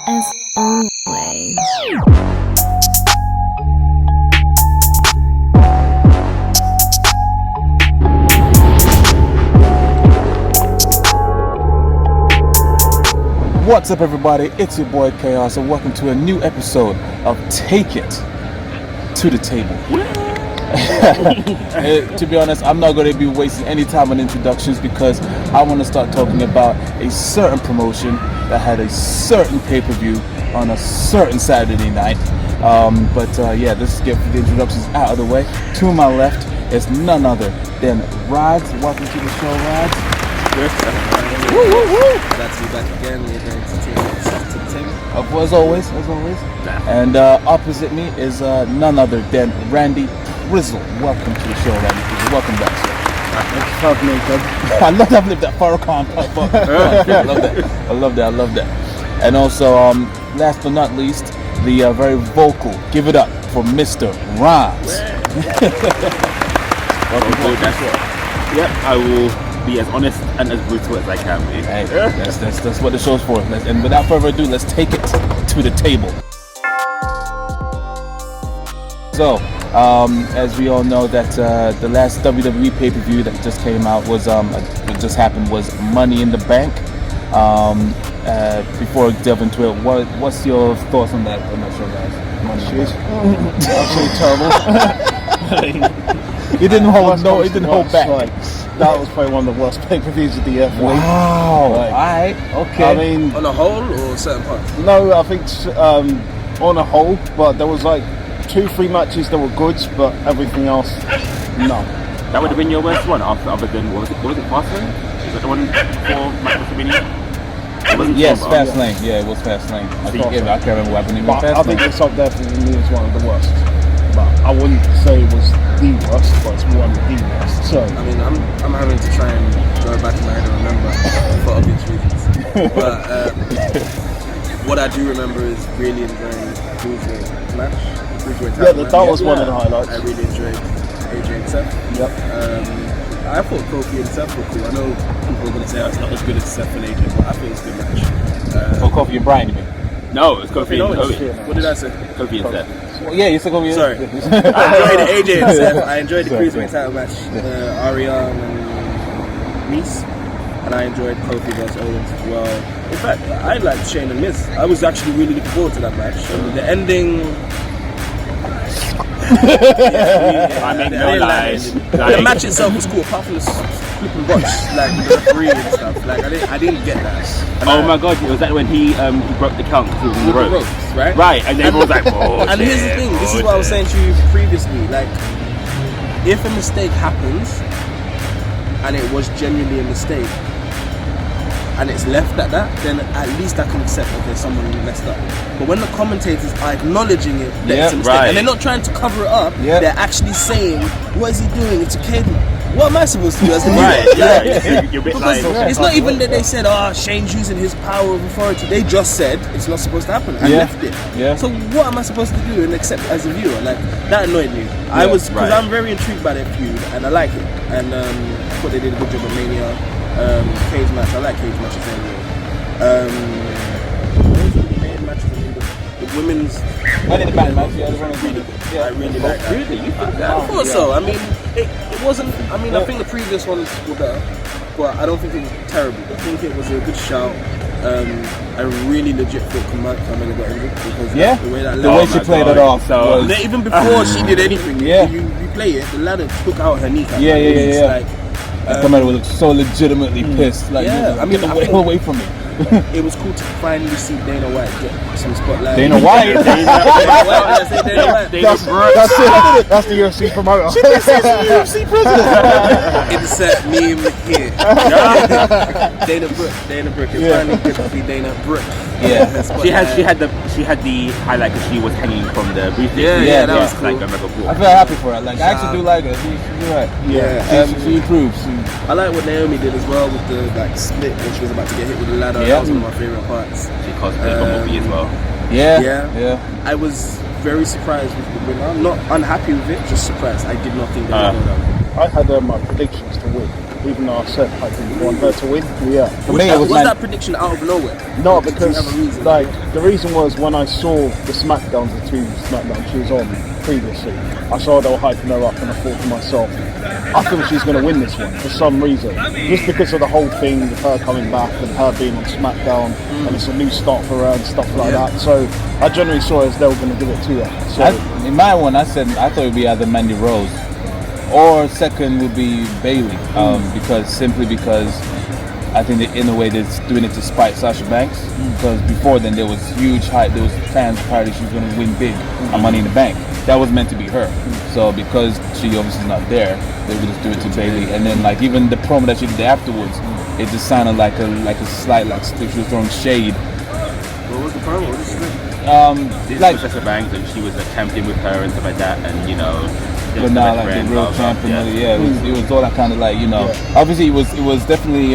as always. What's up, everybody? It's your boy Chaos, and welcome to a new episode of Take It to the Table. To be honest, I'm not going to be wasting any time on introductions because I want to start talking about a certain promotion that had a certain pay-per-view on a certain Saturday night. Yeah, let's get the introductions out of the way. To my left is none other than Ridez. Welcome to the show, Ridez. Woo, woo, woo. Glad to be back again. We're going to take it to the table. As always. And opposite me is none other than Randy Prizzle. Welcome to the show, Randy Prizzle. Welcome back, sir. Thanks for having me, Doug. I love that flip, that Farrakhan pop up. I love that. And also, last but not least, the very vocal. Give it up for Mr. Rymz. Welcome to the show. Yep, I will be as honest and as brutal as I can be. Hey, that's what the show's for. And without further ado, let's take it to the table. So, as we all know, that the last WWE pay-per-view that just came out was what just happened was Money in the Bank. Before I delve into it, what's your thoughts on that show, guys? Absolutely terrible. It didn't hold back. Like, that was probably one of the worst pay-per-views of the year for me. Wow. Like, Alright. Okay. I mean, On a whole or certain parts? no, I think on a whole, but there was like 2-3 matches that were good, but everything else, no. That would have been your worst one other than, what was it Fastlane? Is that the one for WrestleMania? Yes, Fastlane. Yeah, it was Fastlane. I can't remember what happened in But I think Fastlane. it's up there for me as one of the worst. But I wouldn't say it was the worst, but it's one of the worst. So I mean, I'm having to try and go back in my head and remember for obvious reasons. But what I do remember is really enjoying the Cruiserweight match. that was one of the highlights. I really enjoyed AJ and Seth. Yep. I thought Kofi and Seth were cool. I know people are going to say, oh, it's not as good as Seth and AJ, but I thought it was a good match. For Kofi and Bryan, you mean? No, it's Kofi and Owens. Kofi. What did I say? Kofi and Seth. Well, yeah, you said Kofi. Sorry. I enjoyed AJ and Seth. I enjoyed the Cruiserweight title match. Ariane and Nice. And I enjoyed Kofi versus Owens as well. In fact, I liked Shane and Miz. I was actually really looking forward to that match. The ending... I make no lies. The match itself was cool, apart from the flipping botch, like the referee and stuff. Like I didn't get that. And My god, was that when he broke the count because he was in the with the ropes? ropes, right? Right, and everyone was like, oh, And here's the thing, this is what I was saying to you previously, like, if a mistake happens, and it was genuinely a mistake, and it's left at that, then at least I can accept, okay, someone messed up. But when the commentators are acknowledging it, that it's a mistake, right. and they're not trying to cover it up, Yep. they're actually saying, what is he doing? It's a cable. What am I supposed to do as the viewer? Right, yeah. You're a bit Because like... it's not even that they said, Shane's using his power of authority. They just said it's not supposed to happen and left it. Yeah. So what am I supposed to do and accept as a viewer? Like, that annoyed me. Because right. I'm very intrigued by their feud and I like it. And I thought they did a good job of Mania. Cage match. I like cage matches anyway. What was the main matches? I mean, the women's. I did the bad match. Yeah, I really like that. Really? You think that? I thought so. I mean, it wasn't. I mean, I think the previous ones were better, but I don't think it was terrible. I think it was a good shout. I really legit thought Carmella got injured because the way that the way she played it off. So- was, even before she did anything, Yeah. you play it. The ladder took out her kneecap. Yeah. Like, Carmella was so legitimately pissed. Like, Yeah, I mean, get I think- away from me. it was cool to finally see Dana White get some spotlight. Dana White. Dana White. Did I say Dana White? That's the UFC promoter. UFC president. Insert meme here. Dana Brooke. It's finally good to see Dana Brooke. Yeah. She had the highlight because she was hanging from the briefcase. Yeah, that was cool. Like a mega cool. I feel happy for her. Like, I actually do like her. She's right. Yeah. She improves. I like what Naomi did as well with the split when she was about to get hit with the ladder. Yeah. That was one of my favorite parts. She cosplayed for movie as well. Yeah. I was very surprised with the winner. I'm not unhappy with it, just surprised. I did not think they would go down. I had my predictions to win. even though I said I didn't want her to win. Yeah. For me, it was Was that prediction out of nowhere? No, Did you because have a reason? like the reason was when I saw the SmackDowns, the 2 SmackDowns she was on previously, I saw they were hyping her up, and I thought to myself, I think she's going to win this one for some reason, just because of the whole thing with her coming back and her being on SmackDown, and it's a new start for her and stuff like that. So I generally saw it as they were going to give it to her. So in my one, I thought it would be either Mandy Rose or second would be Bailey, because I think that in a way they're doing it to spite Sasha Banks, because before then there was huge hype, there was fans party she was going to win big on Money in the Bank. That was meant to be her. So because she obviously is not there, they would just do it to Bailey. And then like even the promo that she did afterwards, it just sounded like a slight, like she was throwing shade. What was the promo? What did she say? This Like, was Sasha Banks, and she was a champion with her and stuff like that, and you know. but now like the real champion, it was all that kind of like, you know. Obviously it was definitely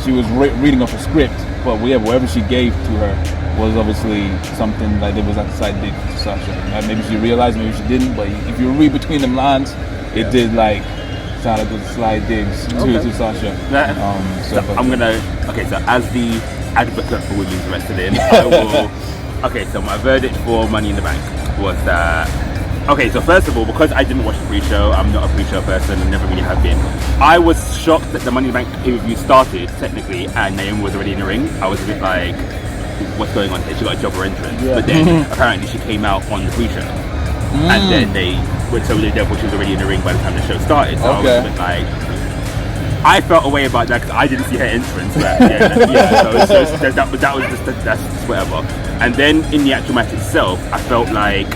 she was reading off a script, but whatever she gave to her was obviously something like there was like a side dig to Sasha. Maybe she realized, maybe she didn't, but if you read between them lines, it did like sound like those slide digs to Sasha. So as the advocate for women's wrestling, I will. Okay, so my verdict for Money in the Bank was that. Okay, so first of all, because I didn't watch the pre-show, I'm not a pre-show person and never really have been. I was shocked that the Money in the Bank interview started, technically, and Naomi was already in the ring. I was a bit like, what's going on here? She got a jobber entrance. Yeah. But then, apparently, she came out on the pre-show. And then therefore she was already in the ring by the time the show started. So I was a bit like, I felt a way about that because I didn't see her entrance. But that was just whatever. And then in the actual match itself, I felt like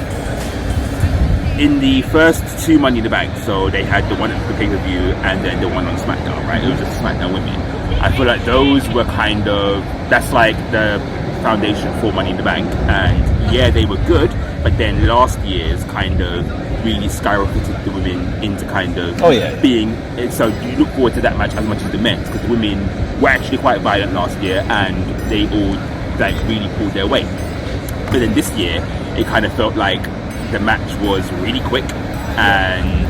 in the first 2 Money in the Bank, so they had the one at the pay-per-view and then the one on SmackDown, right? It was just SmackDown women. I feel like those were kind of, that's like the foundation for Money in the Bank. And yeah, they were good, but then last year's kind of really skyrocketed the women into kind of being, so you look forward to that match as much as the men's, because the women were actually quite violent last year and they all like really pulled their weight. But then this year, it kind of felt like the match was really quick and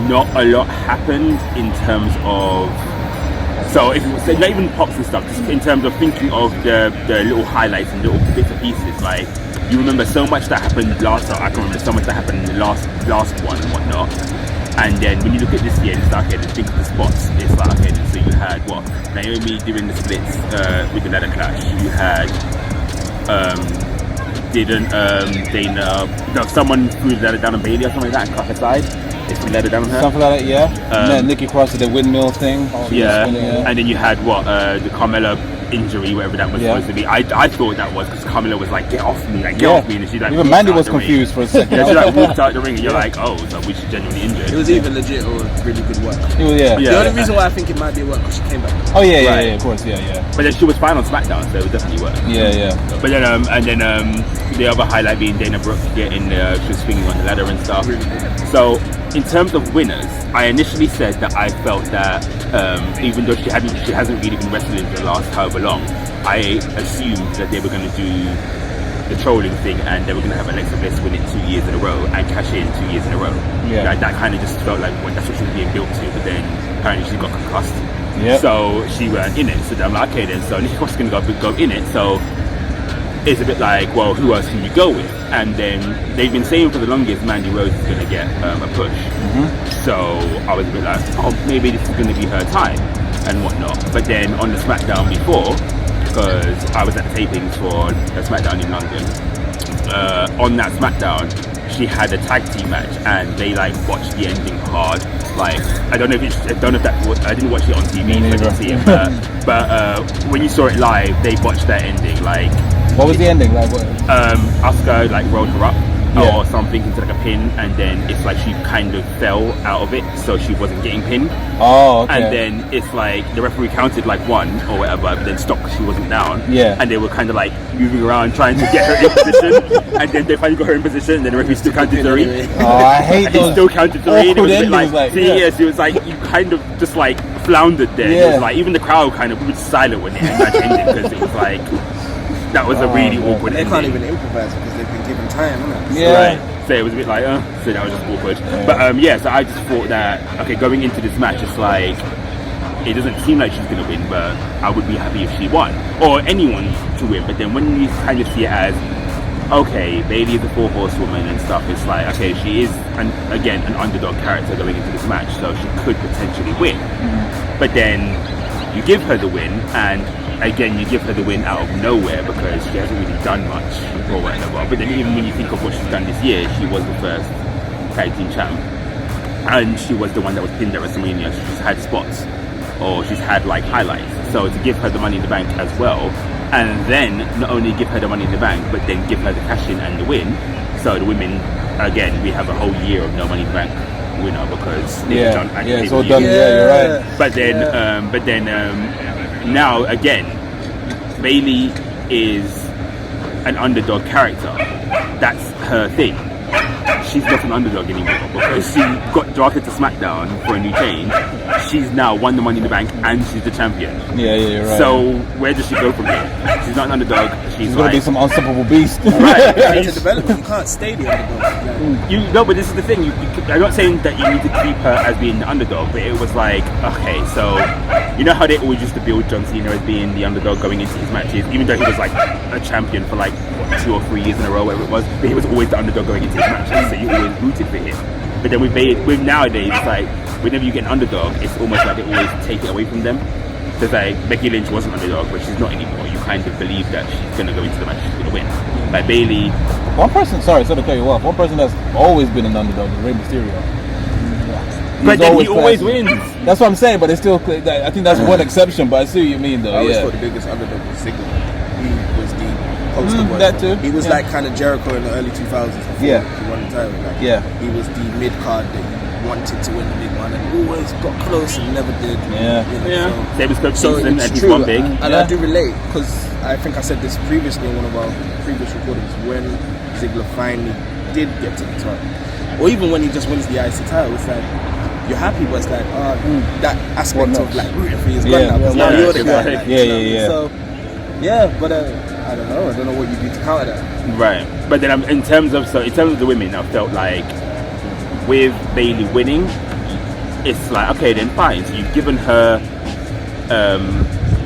not a lot happened in terms of, so if it was not even pops and stuff, just in terms of thinking of the little highlights and little bits and pieces, like you remember so much that happened last time. I can remember so much that happened in the last one and whatnot. And then when you look at this year, it's like, okay, the think of the spots, it's like, okay, so you had Naomi doing the splits with the ladder clash. You had someone threw the ladder down on Bailey or something like that and cut her side. They threw the ladder down on her. Something like that, yeah. Nikki Cross did the windmill thing. And then you had the Carmella injury, whatever that was supposed to be. I thought that was because Carmella was like, get off me, get off me, and she like even Mandy was confused for a second. She like walked out the ring and you're like, oh, so we should genuinely injured. It was either legit or really good work. The only reason why I think it might be a work because she came back. Oh yeah, of course, yeah. But then she was fine on SmackDown, so it definitely worked. Yeah. But then the other highlight being Dana Brooke getting she was swinging on the ladder and stuff. So in terms of winners, I initially said that I felt that even though she hasn't really been wrestling for the last however long, I assumed that they were going to do the trolling thing and they were going to have Alexa Bliss win it 2 years in a row and cash in 2 years in a row. Yeah. That kind of just felt like that's what she was being built to, but then apparently she got concussed. Yep. So she weren't in it. So I'm like, okay then, so Nikki Cross is going to go in it. So it's a bit like, well, who else can you go with? And then they've been saying for the longest Mandy Rose is going to get a push. So I was a bit like, oh, maybe this is going to be her time and whatnot. But then on the SmackDown before, because I was at the tapings for the SmackDown in London, on that SmackDown, she had a tag team match and they like watched the ending hard. Like I don't know if that was, I didn't watch it on TV, so I didn't see it. But when you saw it live, they watched that ending. Like what was the ending? Like what? Asuka like rolled her up or something into like a pin, and then it's like she kind of fell out of it, so she wasn't getting pinned. Oh, okay. And then it's like the referee counted like 1 or whatever, but then stopped because she wasn't down. Yeah. And they were kind of like moving around trying to get her in position, and then they finally got her in position, and then the referee still counted 3. Oh, I hate those. He still counted 3. And it was a bit like it was like you kind of just like floundered there. Yeah. It was like even the crowd kind of was silent when the match ended because it was like that was a really awkward ending. They can't even improvise because they've been given time, isn't it? Yeah. Right. So it was a bit like, so that was just awkward. But so I just thought that, okay, going into this match, it's like, it doesn't seem like she's going to win, but I would be happy if she won, or anyone to win. But then when you kind of see it as, okay, Bayley is a 4-horsewoman and stuff, it's like, okay, she is an underdog character going into this match, so she could potentially win. But then you give her the win, and again you give her the win out of nowhere because she hasn't really done much or whatever. But then even when you think of what she's done this year, she was the first tag team champ, and she was the one that was pinned at WrestleMania. She's had spots, or she's had like highlights. So to give her the Money in the Bank as well, and then not only give her the Money in the Bank, but then give her the cash in and the win. So the women, again, we have a whole year of no Money in the Bank winner because they've done it's all done. You're right. But then, now again, Bayley is an underdog character. That's her thing. She's not an underdog anymore because she got drafted to SmackDown for a new change. She's now won the Money in the Bank and she's the champion. Yeah, you're right. So where does she go from here? She's not an underdog. She's gonna be some unstoppable beast. Right. To development, you can't stay the underdog. But this is the thing. I'm not saying that you need to keep her as being the underdog, but it was like, okay, so you know how they always used to build John Cena as being the underdog going into his matches, even though he was like a champion for like 2 or 3 years in a row, whatever it was, but he was always the underdog going into his matches, so you always rooted for him. But then with nowadays, it's like whenever you get an underdog, it's almost like they always take it away from them. So it's like Becky Lynch was an underdog, but she's not anymore. You kind of believe that she's going to go into the match, she's going to win. Like Bayley. One person, sorry to cut you off, one person that's always been an underdog is Rey Mysterio. But then he always wins. That's what I'm saying, but it's still, I think that's one exception, but I see what you mean though. I always thought the biggest underdog was Ziggler. He was the poster boy. That too. He was like kind of Jericho in the early 2000s before he won the title. Like, he was the mid card that you wanted to win the big one and always got close and never did. So it's true, one big. And I do relate because I think I said this previously in one of our previous recordings when Ziggler finally did get to the top, or even when he just wins the IC title, it's like you're happy, but it's like that aspect of like rooting for you is gone now because now you're the guy. Like, So but I don't know what you do to counter that. Right, but then in terms of the women, I felt like with Bayley winning, it's like, okay, then fine. So you've given her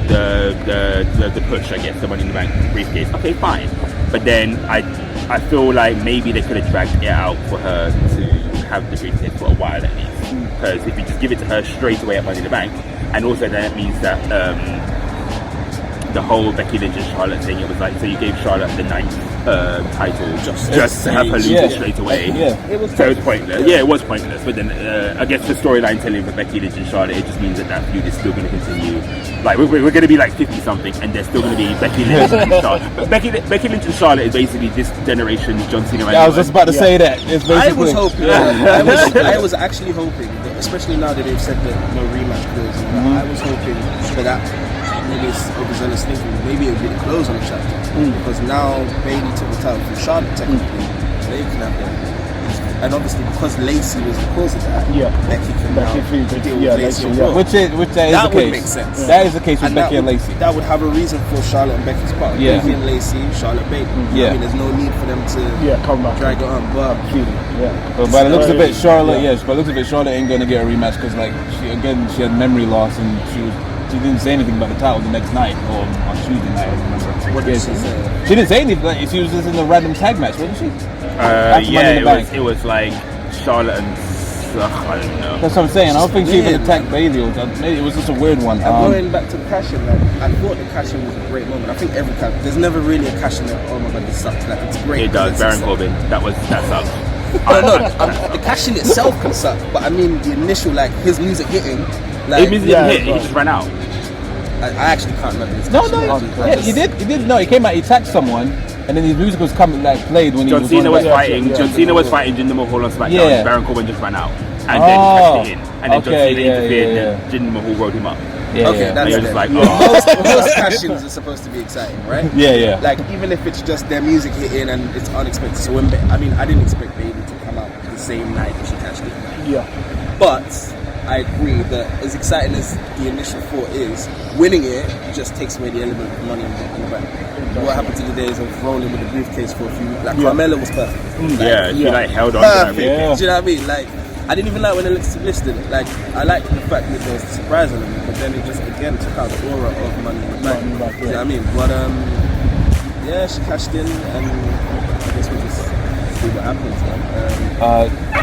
the push, I guess, the Money in the Bank briefcase. Okay, fine. But then I feel like maybe they could have dragged it out for her to have the briefcase for a while at least. Because if you just give it to her straight away at Money in the Bank, and also then it means that the whole Becky Lynch and Charlotte thing, it was like, so you gave Charlotte the 9th title just to have her lose it straight away. It was pointless. Yeah, it was pointless. But then I guess the storyline telling for Becky Lynch and Charlotte, it just means that feud is still going to continue. Like we're going to be like 50 something, and there's still going to be Becky Lynch and Charlotte. But Becky Lynch and Charlotte is basically this generation's John Cena. I was just about to say that. It's basically. I was hoping. I was actually hoping, that, especially now that they've said that no rematch clause. I was hoping for that. Maybe it's overzealous thinking. Maybe it would be the close on the chapter because now Bayley took the title from Charlotte technically. They can have them. And obviously because Lacey was the cause of that, Becky can now deal with Lacey as well. Which that is that the would case. make sense. That is the case with Becky and Lacey. That would have a reason for Charlotte and Becky's part. Becky and Lacey, Charlotte, Bayley. I mean, there's no need for them to come back. drag it on. But by the looks of it, Charlotte, Charlotte ain't gonna get a rematch because like she had memory loss and she didn't say anything about the title the next night or on Tuesday night. I remember. What did she say? She didn't say anything. Like, she was just in a random tag match, wasn't she? It was like Charlotte and I don't know. That's what I'm saying. I don't think she even attacked Bayley. Maybe it was just a weird one. Going back to the cash-in, like, I thought the cash-in was a great moment. I think every there's never really a cash-in that, oh my god, this sucks. Like, it's great. It does. Baron Corbin. That sucked. The cash-in itself can suck, but I mean the initial, like, his music hitting. Like, his music didn't hit. He just ran out. I actually can't remember this. He did. No, he came out. He attacked someone, and then his music was played when John Cena was fighting. John Cena was fighting Jinder Mahal on SmackDown. And Baron Corbin just ran out, and then cashed it in, and then John Cena interfered, and Jinder Mahal rode him up. That's just like, most cash-ins are supposed to be exciting, right? Yeah. Like even if it's just their music hitting and it's unexpected. So when I didn't expect Bayley to come out the same night that she cashed it. But I agree that as exciting as the initial thought is, winning it just takes away the element of money in the bank. What happened to the days of rolling with the briefcase for a few weeks? Like Carmella was perfect. She held on perfect. to that. Do you know what I mean? Like I didn't even like when Alexa Bliss did it. Like, I liked the fact that there was a surprise element, but then it just again took out the aura of Money in the Bank. You know what I mean? But yeah, she cashed in, and I guess we'll just see what happens, man.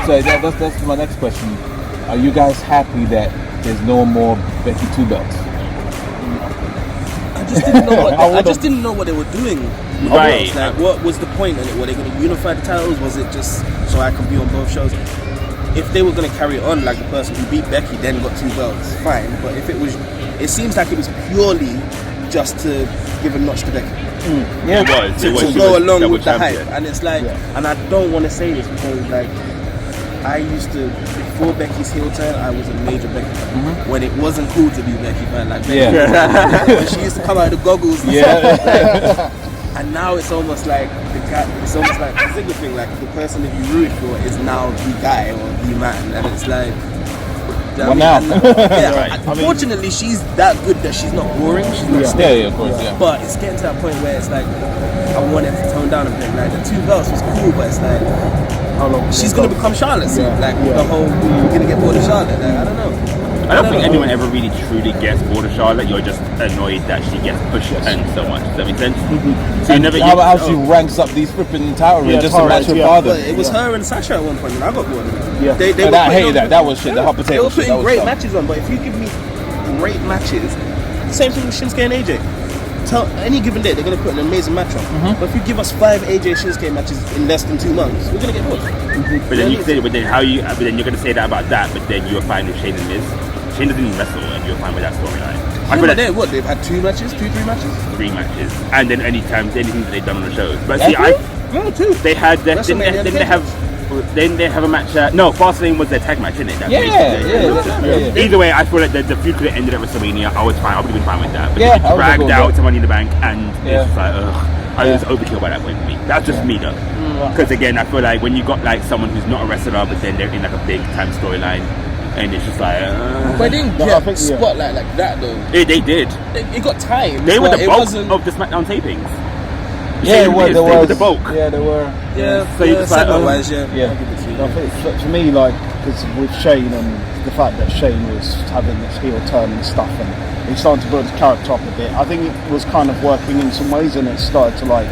So that's my next question. Are you guys happy that there's no more Becky 2 belts? I just didn't know what they were doing. Right. Like, what was the point in it? Were they going to unify the titles? Was it just so I can be on both shows? If they were going to carry on like the person who beat Becky then got 2 belts, fine. But if it seems like it was purely just to give a notch to Becky. Yeah, it was. To go along with the hype. And it's like, and I don't want to say this because like, I used to, before Becky's heel turn, I was a major Becky fan. When it wasn't cool to be Becky fan, like Becky. When she used to come out of the goggles. And now it's almost like it's almost like the Ziggler thing, like the person that you root for is now the guy or the man, and it's like. Well, now. Unfortunately, she's that good that she's not boring. She's not stale. Of course, But it's getting to that point where it's like I wanted to tone down a bit. Like the 2 belts was cool, but it's like how long she's gonna become Charlotte soon. Like the whole we're gonna get bored of Charlotte. Like, I don't know. I don't think anyone ever really truly gets bored of Charlotte. You're just annoyed that she gets pushed and so much. Does that make sense? So and how she ranks up these flipping title rings just to match her father. But it was her and Sasha at one point, and I got bored of it. Yeah. They I hated that. That was shit. The hot potato. They were shit. putting great matches on, but if you give me great matches, same thing with Shinsuke and AJ. Tell any given day they're gonna put an amazing match on. But if you give us 5 AJ Shinsuke matches in less than 2 months, we're gonna get bored. But then you say, but then you're gonna say that about that, but then you're fine with Shane and Miz. Shane doesn't even wrestle, and you're fine with that storyline. I feel like they've had 2 matches, 3 matches, 3 matches, and then anything that they've done on the shows. But see, two. They had then they have a match. No, Fastlane was their tag match, isn't it? Either way, I feel like the feud could have ended at WrestleMania. I was fine. I would have been fine with that. But it dragged out to Money in the Bank, and it's just like, I was overkill by that point for me. That's just me though. Because again, I feel like when you got like someone who's not a wrestler, but then they're in like a big time storyline. And it's just like but they didn't get spotlight like that though. They did. It got time. They were the bulk of the SmackDown tapings. Yeah, they were the bulk. Yeah, they were. So you just like, I think for me, like, because with Shane and the fact that Shane was having this heel turn and stuff, and he's starting to build his character up a bit, I think it was kind of working in some ways, and it started to like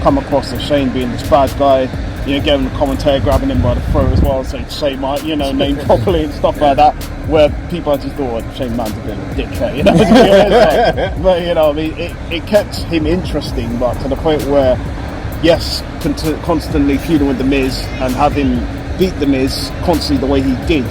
come across as Shane being this bad guy. You know, getting the commentator, grabbing him by the throat as well, saying say my, name properly and stuff like that. Where people actually thought Shane Man's a bit of a dickhead, you know. But I mean, it kept him interesting, but to the point where, yes, constantly feuding with the Miz and have him beat the Miz constantly the way he did,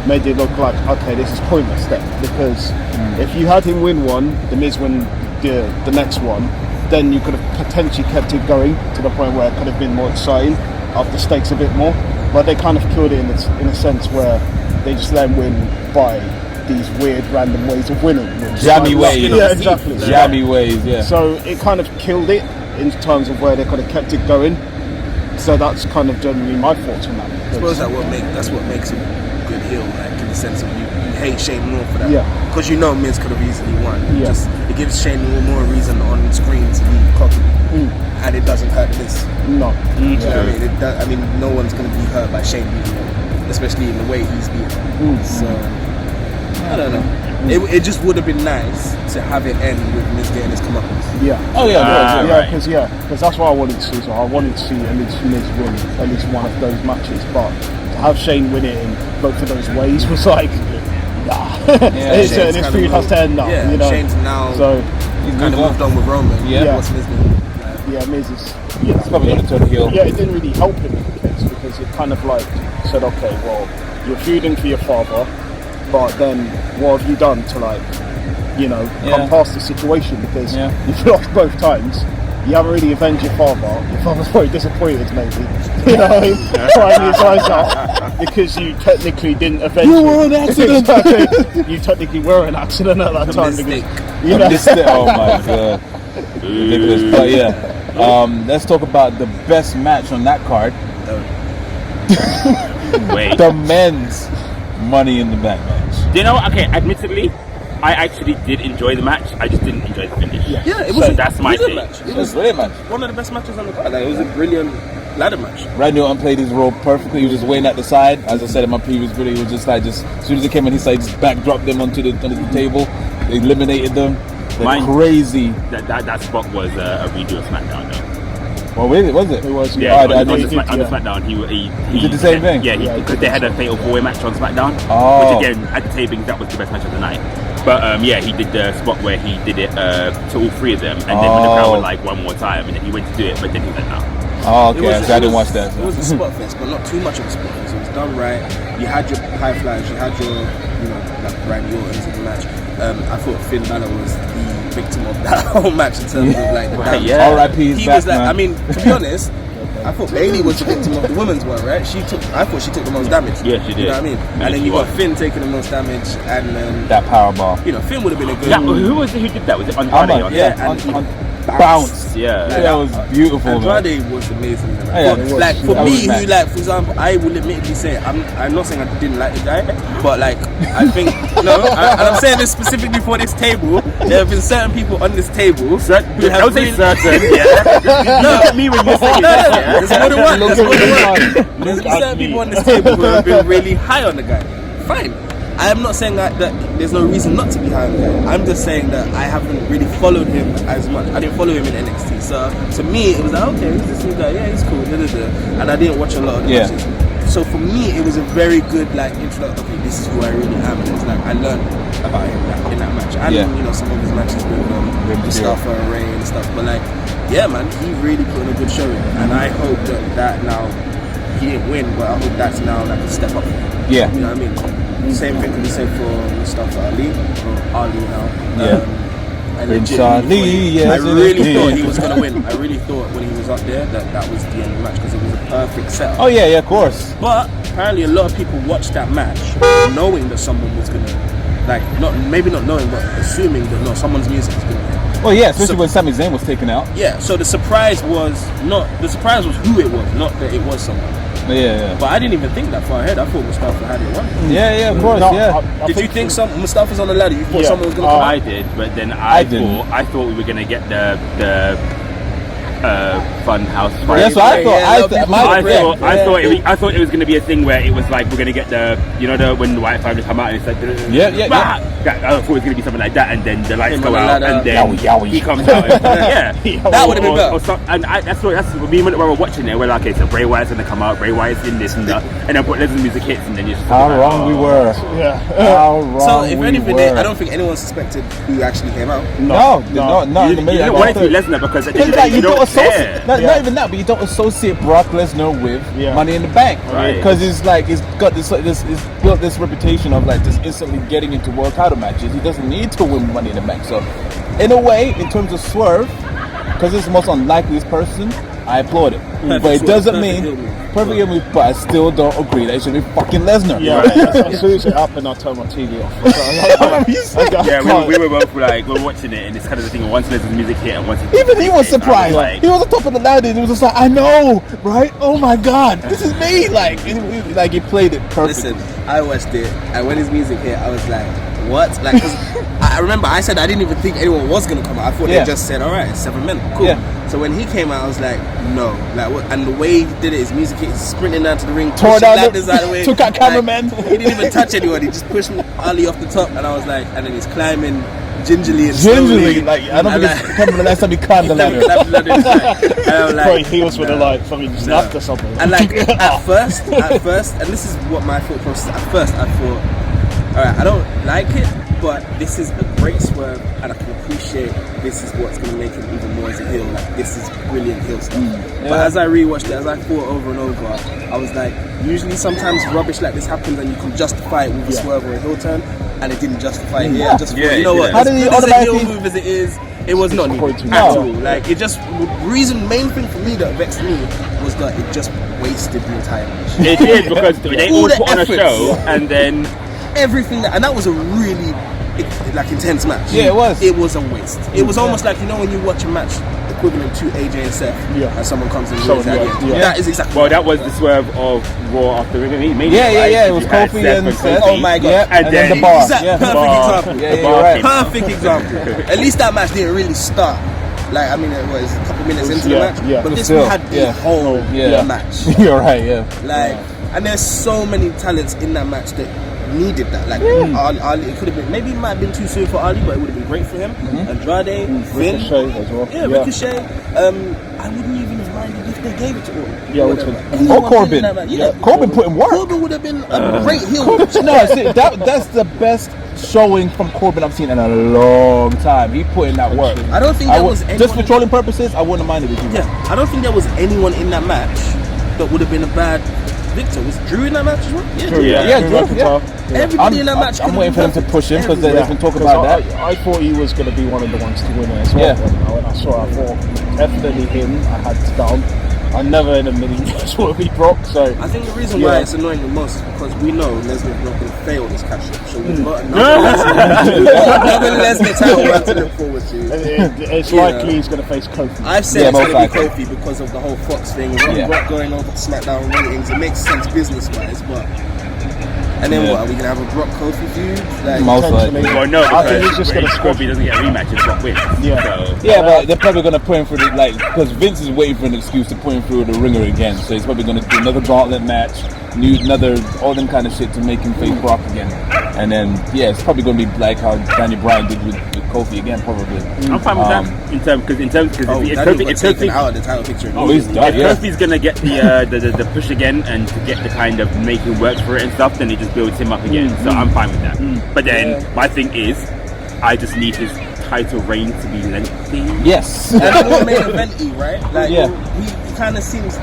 made it look like okay, this is pointless then, because if you had him win one, the Miz win the next one, then you could have potentially kept it going to the point where it could have been more exciting, up the stakes a bit more. But they kind of killed it in a sense where they just let him win by these weird random ways of winning. Jammy ways. Yeah, exactly. Jammy ways, yeah. So it kind of killed it in terms of where they could have kept it going. So that's kind of generally my thoughts on that. I suppose that's what makes him a good heel, like in the sense of you hate Shane more for that. Yeah. Because Miz could have easily won. Yeah. It gives Shane more reason on screen to be cocky. And it doesn't hurt Miz. No. You know what I mean? No one's going to be hurt by Shane beating him, especially in the way he's beaten. So, I don't know. It just would have been nice to have it end with Miz getting his comeuppance. Yeah. Oh yeah. Because that's what I wanted to see. So I wanted to see at least Miz win at least one of those matches. But to have Shane win it in both of those ways was like, nah. His feud has to end now. Yeah, Shane's now he's kind of moved on with Roman. Yeah. What's Miz doing? Yeah, Miz is. It's probably going to turn heel. Yeah, it didn't really help him in the case because it kind of like said, okay, well, you're feuding for your father, but then what have you done to come past the situation? Because you've lost both times. You haven't really avenged your father. Your father's probably disappointed, maybe. You know what I mean? Crying his eyes out because you technically didn't avenge him. You were an accident. Exactly. You technically were an accident at that time. Mistake. Oh my god. Ridiculous. But yeah, let's talk about the best match on that card. Wait. The men's Money in the Bank match. You know, okay, admittedly, I actually did enjoy the match. I just didn't enjoy the finish. Yeah, it was. That's my thing. Match. It was a great match. One of the best matches on the card. Like, it was a brilliant ladder match. Randy Orton played his role perfectly. He was just waiting at the side. As I said in my previous video, he was just like, as soon as he came in, he just backdropped them onto the table. They eliminated them. They're crazy. That spot was a redo of SmackDown, though. Well, really, was it? It was. Yeah, Yeah, on the SmackDown, he did the same thing? Yeah, because they had a Fatal 4-Way match on SmackDown, Oh. which again, at the taping, that was the best match of the night. But yeah, he did the spot where he did it to all three of them, and then when the crowd were like, one more time, and then he went to do it, but then he was like, no. Oh, okay. So I didn't watch that. It was a spot fest, but not too much of a spot fest. It was done right. You had your high flyers, you had your, like Randy Orton's in the match. I thought Finn Balor was the victim of that whole match in terms of like the damage. Yeah. R.I.P. He was like, I mean, to be honest, I thought Bailey was the victim of the women's one, right? I thought she took the most damage. Yeah, she did. You know what I mean? And then you got Finn taking the most damage, and that powerbomb. Finn would have been a good. Yeah, who was it who did that? Was it Andrade? Yeah, and on bounce. Yeah. That was beautiful. Andrade was amazing. Yeah, But, like for That me, was who like for example, I will admittedly say I'm not saying I didn't like the guy, but like I think and I'm saying this specifically for this table. There have been certain people on this table who have Don't say certain. Yeah. Look at me when you say that. There's more than one. There's more than one. There's been certain people on this table who have been really high on the guy. Fine. I am not saying that there's no reason not to be high on the guy. I'm just saying that I haven't really followed him as much. I didn't follow him in NXT. So to me, it was like, okay, who's this new guy? Yeah, he's cool. And I didn't watch a lot of the matches. So for me, it was a very good like introduction. Okay, this is who I really am. And it's like I learned about him in that match, and some of his matches with Mustafa and Ray and stuff. But like, yeah, man, he really put in a good showing, and I hope that now he didn't win, but I hope that's now like a step up. Yeah, you know what I mean. Same thing can be said for Mustafa Ali now. And Ali, I really thought he was going to win. I really thought when he was up there that was the end of the match because it was a perfect setup. Oh yeah, of course. But apparently a lot of people watched that match knowing that someone was going to, maybe not knowing, but assuming that someone's music was going to hit. Well, yeah, especially when Sami Zayn was taken out. Yeah, so the surprise was who it was, not that it was someone. Yeah. But I didn't even think that far ahead. I thought Mustafa had it won. Yeah, of course, Did you think Mustafa's on the ladder? You thought someone was going to come out? I did, but then I thought we were going to get the fun house fight. That's what I thought. I thought it was going to be a thing where it was like we're going to get when the White Family come out and it's like yeah. I thought it was going to be something like that, and then the lights go out, and then he comes out. That would have been better. And that's me when we were watching it. We're like, okay, so Bray Wyatt's going to come out. Bray Wyatt's in this and that, and then Lesnar's music hits, and then you just how wrong we were. Yeah. How wrong so if anything, we were. I don't think anyone suspected who actually came out. No. You don't want it to be Lesnar because at the end of the day, you don't care. Not even that, but you don't associate Brock Lesnar with Money in the Bank, because it's got this it's built this reputation of like just instantly getting into world title matches. He doesn't need to win Money in the Bank. So, in a way, in terms of Swerve, because it's the most unlikeliest person, I applaud it. But it doesn't mean perfect move. But I still don't agree that it should be fucking Lesnar. Yeah, as soon as it happened, I turned my TV off. We were both like we were watching it, and it's kind of the thing. Once Lesnar's music hit, and once even he was surprised. He was on top of the ladder, and he was just like, "I know, right? Oh my god, this is me!" Like he played it perfectly. Listen, I watched it, and when his music hit, I was like, "What?" Like, 'cause I remember I said I didn't even think anyone was gonna come out. I thought they just said, "All right, it's 7 men, cool." Yeah. So when he came out, I was like, "No!" Like, what? And the way he did it, his music hit, he's sprinting down to the ring, tore pushing down ladders out of the way, took out cameraman. He didn't even touch anyone. He just pushed Ali off the top, and I was like, and then he's climbing gingerly, like I don't think it's coming the last time he climbed the ladder. And I'm like, probably heels would have like fucking snapped or something. And like at first, and this is what my thought process. At first, I thought, all right, I don't like it, but this is a great swerve, and I can appreciate this is what's going to make him even more as a heel. Like, this is brilliant heel stuff. But as I rewatched it, as I thought over and over, I was like, usually sometimes rubbish like this happens, and you can justify it with a swerve or a heel turn, and it didn't justify it here. I just thought, you know what? How did he as a heel move as it is, it was not needed at all. Like, it just main thing for me that vexed me was that it just wasted the entire match. It did because they all put on a show, and then everything and that was a really intense match. Yeah, it was. It was a waste. It was almost like, when you watch a match equivalent to AJ and Seth, and someone comes and wins at the end. That is exactly. Well, that was the swerve of Raw after Mania. Yeah. It was Kofi and Seth. Oh my god! And then the bar. Perfect example. Yeah, you're right. Perfect example. At least that match didn't really start Like, I mean, it was a couple minutes into the yeah, match, yeah. but But this still, we had the yeah. whole Yeah. match. You're right, yeah. Like, and there's so many talents in that match that needed that. Like, Ali, it could have been, maybe it might have been too soon for Ali, but it would have been great for him. Andrade, Finn, Ricochet as well. yeah, Ricochet. I wouldn't even have minded if they gave it to Orton. Yeah, Whatever. Orton. Anyone Or Corbin. in that match. Yeah, Corbin put in work. Corbin would have been a great heel. No, see, that's the best showing from Corbin I've seen in a long time. He put in that work. I don't think there was anyone just for in trolling purposes, I wouldn't have minded if he Yeah, I don't think there was anyone in that match that would have been a bad victor. Was Drew in that match as well? Yeah, True, Drew. Yeah, Drew Drew, McIntyre. Everybody in that match. I'm could've waiting for been them to perfect. push him because Everybody. they've been talking Because about that. I thought he was going to be one of the ones to win it as well. Yeah. When I saw it, I thought definitely him. I had to down. I never in a million years would have beat Brock. So I think the reason Yeah. why it's annoying the most is because we know Lesnar's not going to fail this cash up. So we've got another Lesnar title run to look forward to. it's Yeah. likely he's going to face Kofi. I've said Yeah, it's going to most be likely. Kofi because of the whole Fox thing. Yeah. Rock going over to SmackDown ratings. It makes sense business-wise, but... And then Yeah. what? Are we going to have a Brock Kofi feud? Like, Most Potentially. likely. Well, no, I think he's because just going to Kofi doesn't get a rematch if Brock wins. Yeah. So, Yeah, but they're probably gonna put him through because Vince is waiting for an excuse to put him through the ringer again. So he's probably gonna do another gauntlet match, all them kind of shit to make him face Brock again. And then it's probably gonna be like how Daniel Bryan did with Kofi again, probably. I'm fine with that in terms because oh, if Daniel Kofi, got if taken Kofi, out of the title picture. Oh, he's immediately. done. if Yeah. Kofi's gonna get the push again and to get the kind of making work for it and stuff, then it just builds him up again. So I'm fine with that. But then my thing is, I just need his title reign to be lengthy. Yes. And more main event-y, right? Like, Yeah. he kind of seems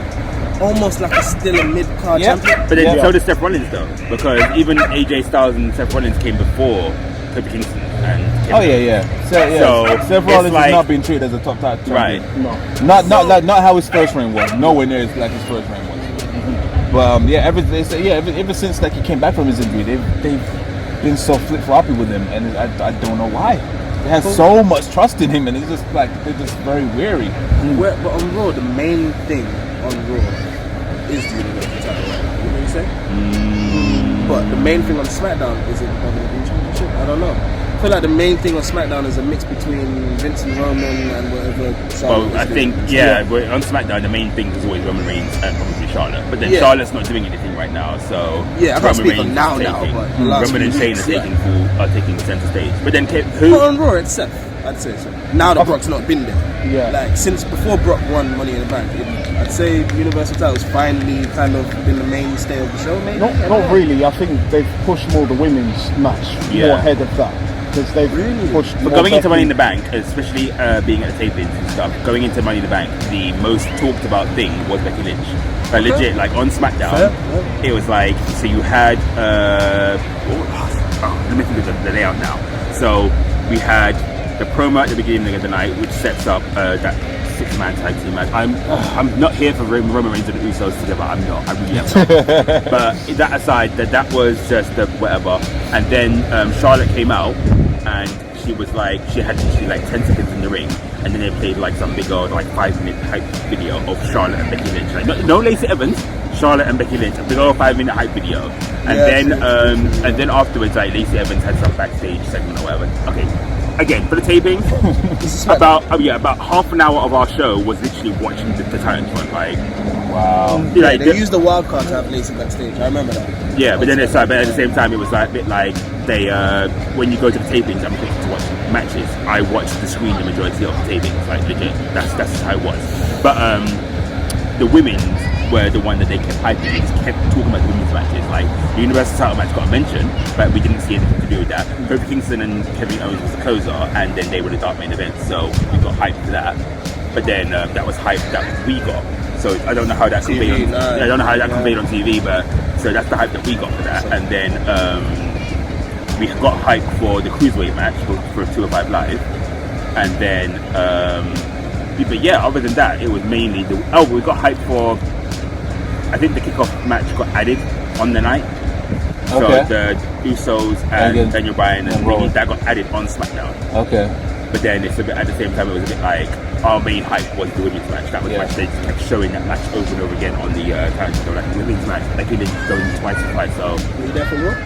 almost like still a mid-card Yeah. champion. But then Yeah. so does Seth Rollins though, because even AJ Styles and Seth Rollins came before Kofi Kingston and Kevin. Oh yeah. So Seth it's Rollins like- is not being treated as a top champion. Right. No. Not how his first reign was. Nowhere near like his first reign was. But ever since like he came back from his injury, they've been so flip floppy with him, and I don't know why. They have so much trust in him, and it's just like they're just very weary. But on Raw, the main thing on Raw is the Universal title, right? You know what I'm saying? But the main thing on SmackDown is it the WWE Championship? I don't know. I feel like the main thing on SmackDown is a mix between Vince and Roman and whatever. Well, Charlotte I is think doing. we're on SmackDown. The main thing is always Roman Reigns and probably Charlotte. But then Yeah. Charlotte's not doing anything right now, so Yeah, I can't Roman speak on Reigns now, is taking- but the last Roman and few Shane weeks, are taking center stage. But then But who? on Raw, it's Seth. I'd say so. Now that Brock's not been there. Yeah. Like, since before Brock won Money in the Bank, I'd say Universal title's finally kind of been the mainstay of the show, maybe? Not really. I think they've pushed more the women's match Yeah. more ahead of that because they've pushed. But more going into Money in the Becky. Bank, especially being at the tapings and stuff, going into Money in the Bank, the most talked about thing was Becky Lynch. Like, legit, like on SmackDown, Fair. it was like, so you had, let me think of the layout now. So we had the promo at the beginning of the night, which sets up that six-man tag team match. I'm not here for Roman Reigns and the Usos together. I'm not. I really am not. But that aside, that was just the whatever. And then Charlotte came out, and she was like, she had literally like 10 seconds in the ring, and then they played like some big old like 5-minute hype video of Charlotte and Becky Lynch. Like no Lacey Evans, Charlotte and Becky Lynch, a big old 5-minute hype video. And then afterwards, like Lacey Evans had some backstage segment or whatever. Okay. Again, for the taping, about half an hour of our show was literally watching the Titans run. Like, Wow. Yeah, they used the wild card to have Lacey backstage. I remember that. yeah, but then it's like, but at the same time, it was like a bit like they when you go to the tapings, I'm quick to watch matches. I watch the screen the majority of the tapings. Like legit, that's how it was. But the women's were the one that they kept hyping. They just kept talking about the women's matches. Like the Universal title match got mentioned, but we didn't see anything to do with that. Kofi Kingston and Kevin Owens was the closer, and then they were the dark main event. So we got hyped for that. But then that was hype that we got. So I don't know how that conveyed. I don't know how that conveyed on TV, but so that's the hype that we got for that. And then we got hype for the cruiserweight match for 205 Live, and then but yeah, other than that, it was mainly we got hype for. I think the kickoff match got added on the night. So Okay. the Usos and Daniel Bryan and Rowan. that got added on SmackDown. Okay. But then it's a bit at the same time it was a bit like our main hype was the women's match. That was the match they just kept showing that match over and over again on the calendar. So like the women's match, like they going twice or twice. So Were you there for Raw?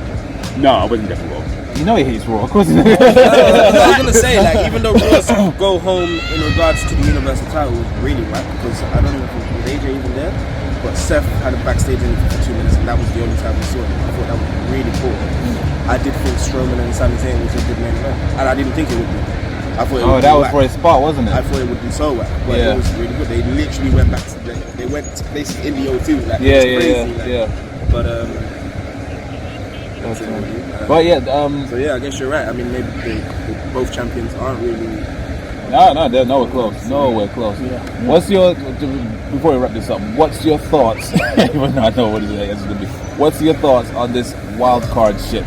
no, I wasn't there for Raw. You know he hates Raw, of course. I was gonna say, like, even though Ross go home in regards to the Universal title was really whack, because I don't even think was AJ even there, but Seth had a backstage interview for 2 minutes, and that was the only time we saw him. I thought that was really cool. I did think Strowman and Sami Zayn was a good main event, and I didn't think it would be. I thought it would that be was whack. for his spot, wasn't it? I thought it would be so whack, but Yeah. it was really good. They literally went back to they went basically in the O2, like, Yeah, it was crazy, like, yeah. But But yeah, so yeah, I guess you're right. I mean, maybe both champions aren't really. no, they're nowhere close. Nowhere close. Yeah. What's your, before we wrap this up, what's your thoughts? Even though I know what it is going to be. What's your thoughts on this wild card shit?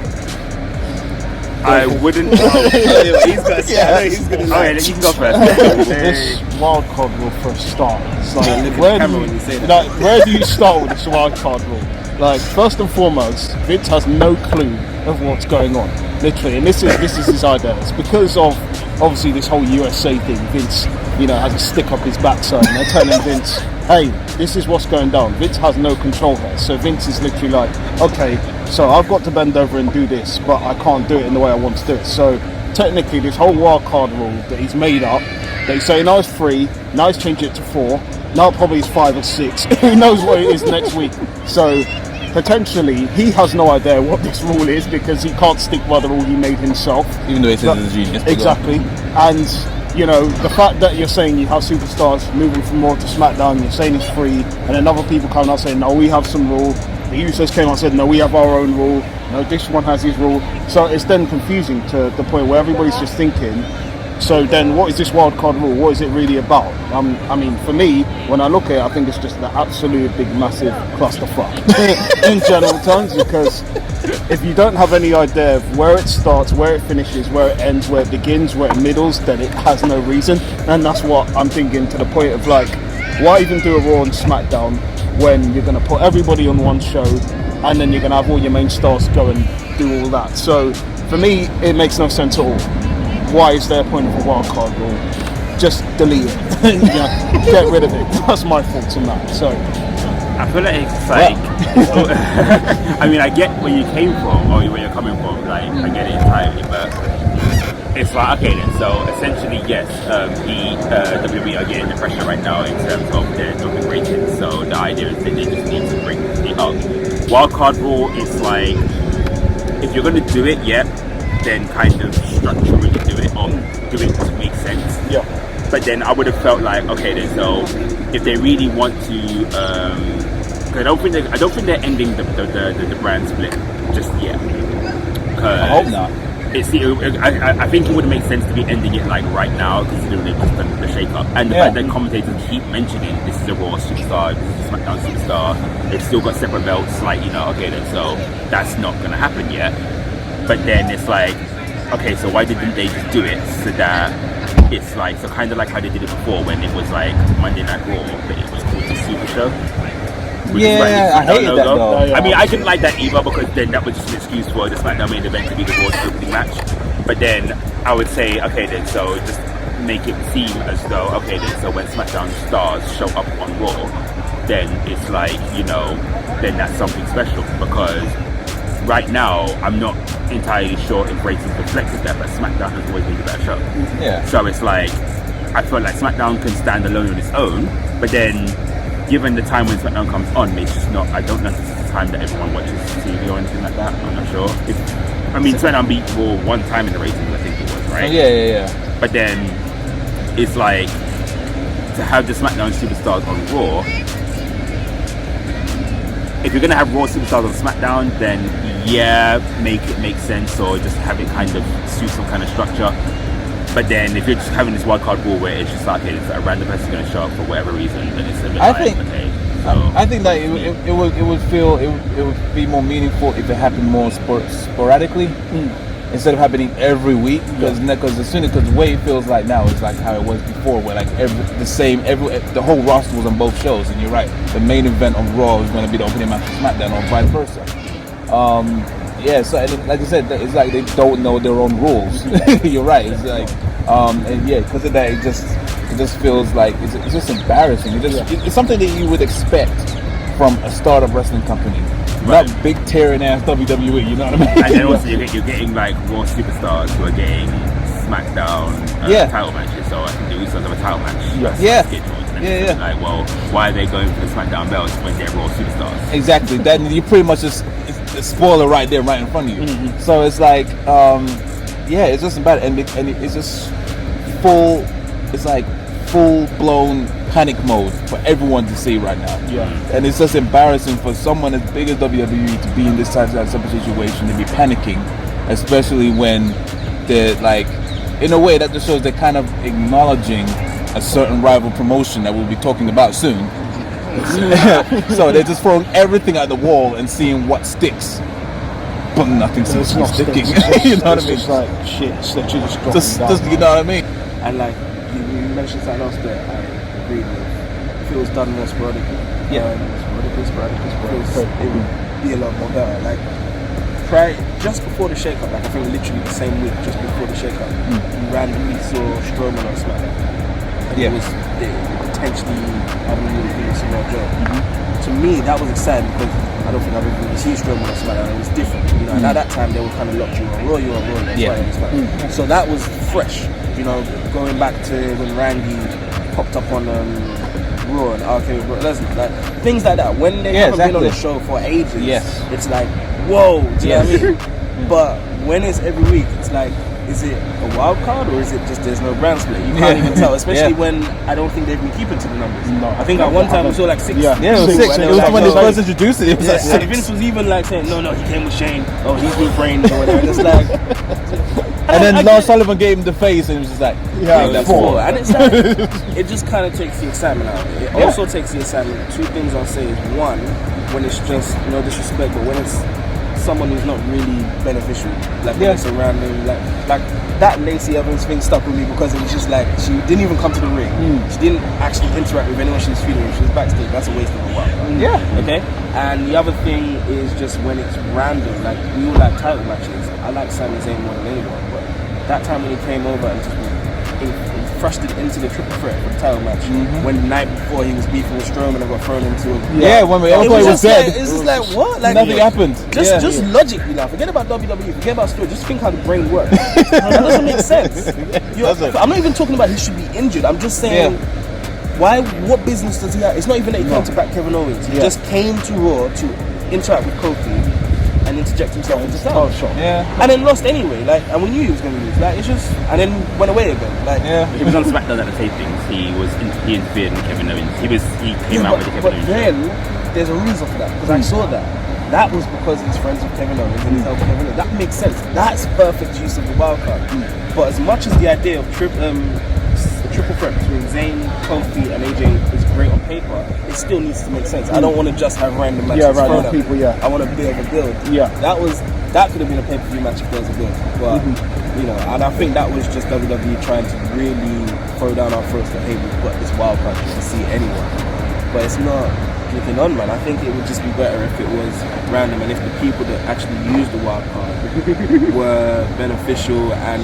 I wouldn't. He's got. Yeah, he's gonna. Oh yeah, you can go first. This wild card rule for a start. It's Look at like, the where camera when you say that. where do you start with this wild card rule? Like, first and foremost, Vince has no clue of what's going on, literally, and this is his idea. It's because of obviously this whole USA thing. Vince, has a stick up his backside, and they're telling Vince, "Hey, this is what's going down." Vince has no control here, so Vince is literally like, "Okay, so I've got to bend over and do this, but I can't do it in the way I want to do it." So technically, this whole wild card rule that he's made up, that he's saying now it's 3, now he's changed it to 4, now probably it's 5 or 6. Who knows what it is next week? So potentially, he has no idea what this rule is, because he can't stick by the rule he made himself. Even though he says it's a genius. Exactly. And, the fact that you're saying you have superstars moving from Raw to SmackDown, you're saying it's free, and then other people come out saying, no, we have some rule. The Usos came out and said, no, we have our own rule. No, this one has his rule. So it's then confusing to the point where everybody's just thinking, so then what is this wild card rule? What is it really about? I mean, for me, when I look at it, I think it's just the absolute big, massive clusterfuck in general terms, because if you don't have any idea of where it starts, where it finishes, where it ends, where it begins, where it middles, then it has no reason. And that's what I'm thinking, to the point of, like, why even do a Raw and SmackDown when you're going to put everybody on one show, and then you're going to have all your main stars go and do all that? So for me, it makes no sense at all. Why is there a point of a wild card rule? Just delete it. Get rid of it. That's my thoughts on that. So I feel like it's like, I mean, I get where you came from or where you're coming from. Like, I get it entirely, but it's like, okay then. So essentially, yes, the WWE are getting the pressure right now in terms of their dropping ratings. So the idea is that they just need to bring it up. Wildcard rule is like, if you're going to do it, then kind of structurally do it, or do it to make sense. yeah, But then I would have felt like, okay then, so if they really want to, cause I don't think they're ending the brand split just yet. I hope not. I think it would make sense to be ending it like right now, considering they've just done the shake up, and the fact that commentators keep mentioning this is a Raw superstar, this is a SmackDown superstar. They've still got separate belts, like, okay then, so that's not gonna happen yet. But then it's like, okay, so why didn't they just do it so that it's like, so kind of like how they did it before when it was like Monday Night Raw, but it was called the Super Show. Yeah, I hated that though. I mean, I didn't like that either, because then that was just an excuse for the SmackDown main event to be the Raw's opening match. But then I would say, okay then, so just make it seem as though, okay then, so when SmackDown stars show up on Raw, then it's like, then that's something special, because right now, I'm not entirely sure if ratings reflected that, but SmackDown has always been a better show. Yeah. So it's like, I feel like SmackDown can stand alone on its own, but then, given the time when SmackDown comes on, it's just not, I don't know if it's the time that everyone watches TV or anything like that. I'm not sure. SmackDown beat Raw one time in the ratings, I think it was, right? Yeah. But then, it's like, to have the SmackDown superstars on Raw, if you're going to have Raw superstars on SmackDown, then make it make sense, or just have it kind of suit some kind of structure. But then if you're just having this wild card rule where it's just like, it's a random person going to show up for whatever reason, then it's a bit I think that it would be more meaningful if it happened more sporadically. Instead of happening every week, because the way it feels like now is like how it was before, where like the whole roster was on both shows, and you're right, the main event on Raw is going to be the opening match of SmackDown, or vice versa. So like I said, it's like they don't know their own rules. You're right. It's like, because of that, it just feels like it's just embarrassing. It's something that you would expect from a startup wrestling company. Not big tearing ass WWE, you know what I mean? And then also you're getting like Raw superstars who are getting SmackDown title matches. So I think the Usos have a title match. Yeah. Like, well, why are they going for the SmackDown belts when they're Raw superstars? Exactly. That you pretty much just it's a spoiler right there, right in front of you. Mm-hmm. So it's like, it's just bad, and it's just full. It's like full blown panic mode for everyone to see right now. Yeah. And it's just embarrassing for someone as big as WWE to be in this type of situation and be panicking, especially when they're like, in a way that just shows they're kind of acknowledging a certain rival promotion that we'll be talking about soon. So they're just throwing everything at the wall and seeing what sticks, but nothing seems to be sticking. You know what I mean? It's like shit, literally Just dropping you know what I mean? And like you mentioned something else that I agree with. If it was done more sporadically, sporadically, it would be a lot more better. Like just before the shake-up, like I think literally the same week, just before the shake-up, you randomly saw Strowman on SmackDown. It was potentially, I don't really think it's a real joke. To me, that was exciting because I don't think I've ever really seen Strowman on SmackDown. It was different, you know. And at that time, they were kind of locked you on Raw, SmackDown. So that was fresh, you know. Going back to when Randy popped up on Raw and arguing with Brock Lesnar, like things like that. When they haven't been on the show for ages, it's like, whoa, do you know what I mean? But when it's every week, it's like, is it a wild card or is it just there's no brand split? You can't even tell, especially when I don't think they've been keeping to the numbers. No, I think at one time we saw like 6. It was 6. It was when they first introduced it. It was like 6. And Vince was even like saying, no, he came with Shane. Oh, he's with Reigns or whatever. And it's like, and then Lars Sullivan gave him the face, and it was just like, that's 4. And it's like, it just kind of takes the excitement out of it. It also takes the excitement. 2 things I'll say is, one, when it's just no disrespect, but when it's someone who's not really beneficial, like when it's around him, like that Lacey Evans thing stuck with me because it was just like she didn't even come to the ring. She didn't actually interact with anyone she was feeling. She was backstage. That's a waste of a while. Okay. And the other thing is just when it's random. Like we all like title matches. I like Sami Zayn more than anyone, but that time when he came over and just thrust it into the triple threat for the title match. When the night before he was beefing with Strowman and got thrown into a when everybody was dead. It's just like what? Like nothing happened. Just logically now. Forget about WWE. Forget about story. Just think how the brain works. That doesn't make sense. I'm not even talking about he should be injured. I'm just saying. Why? What business does he have? It's not even that he came to back Kevin Owens. He just came to Raw to interact with Kofi and interject himself into stuff. And then lost anyway. Like, and we knew he was going to lose. Like, it's just, and then went away again. Like, he was on SmackDown at the tapings. He interfered with Kevin Owens. He came out with the Kevin Owens. But then there's a reason for that because I saw that. That was because he's friends with Kevin Owens and he's helping Kevin Owens. That makes sense. That's perfect use of the wild card. But as much as the idea of the triple threat between Zayn, Kofi, and AJ is great on paper, it still needs to make sense. I don't want to just have random matches. Random people. I want to build a build. That could have been a pay-per-view match if there was a build. But you know, and I think that was just WWE trying to really throw down our throats that hey, we've got this wild card, you can see anyone. But it's not looking on, man. I think it would just be better if it was random and if the people that actually used the wild card were beneficial and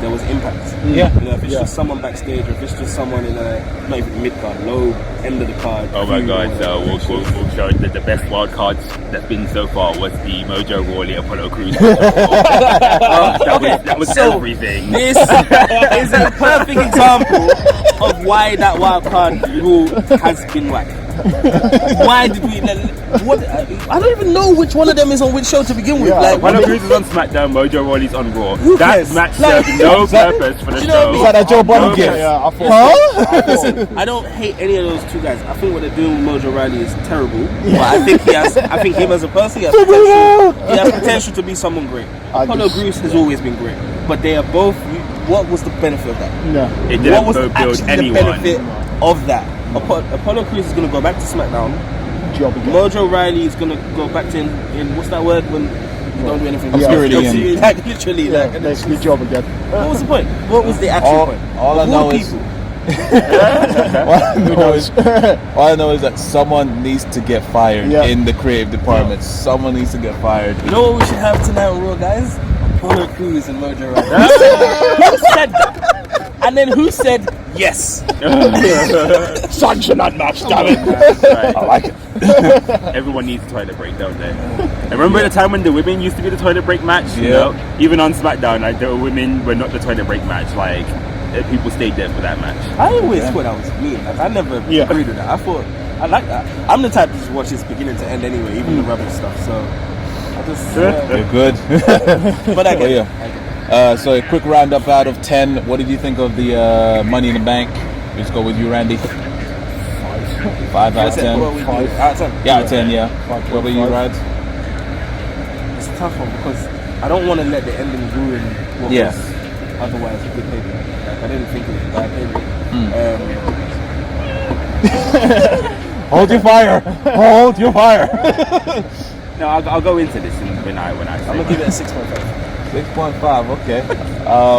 there was impact. You know, if it's just someone backstage or if it's just someone in a not even mid card, low end of the card. Oh my god, so we'll show that the best wild cards that's been so far was the Mojo Rawley Apollo Crews. That was everything. This is a perfect example of why that wild card rule has been whacked. Why did we? What? I don't even know which one of them is on which show to begin with. Like, Apollo Crews is on SmackDown, Mojo Rawley's on Raw. That match served no purpose for the show. Is that a Joe Budden gift? I thought. Listen, I don't hate any of those 2 guys. I think what they're doing with Mojo Rawley is terrible. But I think him as a person, he has potential to be someone great. Apollo Crews has always been great, but they are both. What was the benefit of that? It didn't build anyone. The benefit of that? Apollo Crews is going to go back to SmackDown. Mojo Rawley is going to go back to in what's that word when you don't do anything? Obscurity. Like literally, basically job again. What was the point? What was the actual point? All I know is all I know is that someone needs to get fired in the creative department. Someone needs to get fired. You know what we should have tonight on Raw, guys? Apollo Crews and Mojo Rawley. Who said that? And then who said, Yes. Sanction that match, damn it. Right. I like it. Everyone needs a toilet break, don't they? And remember the time when the women used to be the toilet break match? You Yeah. know? Even on SmackDown, like, the women were not the toilet break match. Like, people stayed there for that match. I always thought that was weird. Like, I never agreed with that. I thought I like that. I'm the type to just watch this beginning to end anyway, even the rubbish stuff. So I just. You're good. But I get it. So a quick roundup out of 10. What did you think of the Money in the Bank? Let's go with you, Randy. 5 out of 10. What we do? Out of 10. Yeah, out of 10. Yeah. What about you, Rides? It's a tough one because I don't want to let the ending ruin what Yeah. was otherwise a good paper. Like, I didn't think it was a bad paper. Hold your fire. Hold your fire. No, I'll go into this when I say I'm gonna give it a 6.5. 6.5. Okay.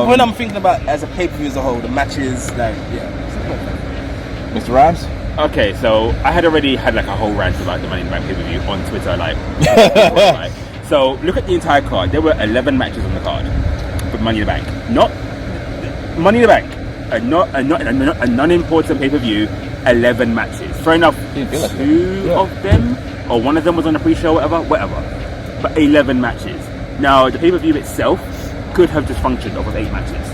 When I'm thinking about as a pay-per-view as a whole, the matches, like, yeah, 6.5. Mr. Rhymes? Okay, so I had already had like a whole rant about the Money in the Bank pay-per-view on Twitter, like. Right? So look at the entire card. There were 11 matches on the card for Money in the Bank. Not Money in the Bank, a non-important pay-per-view. 11 matches. Fair enough. Two of them, or one of them was on the pre-show, whatever. But 11 matches. Now the pay-per-view itself could have just functioned off of 8 matches.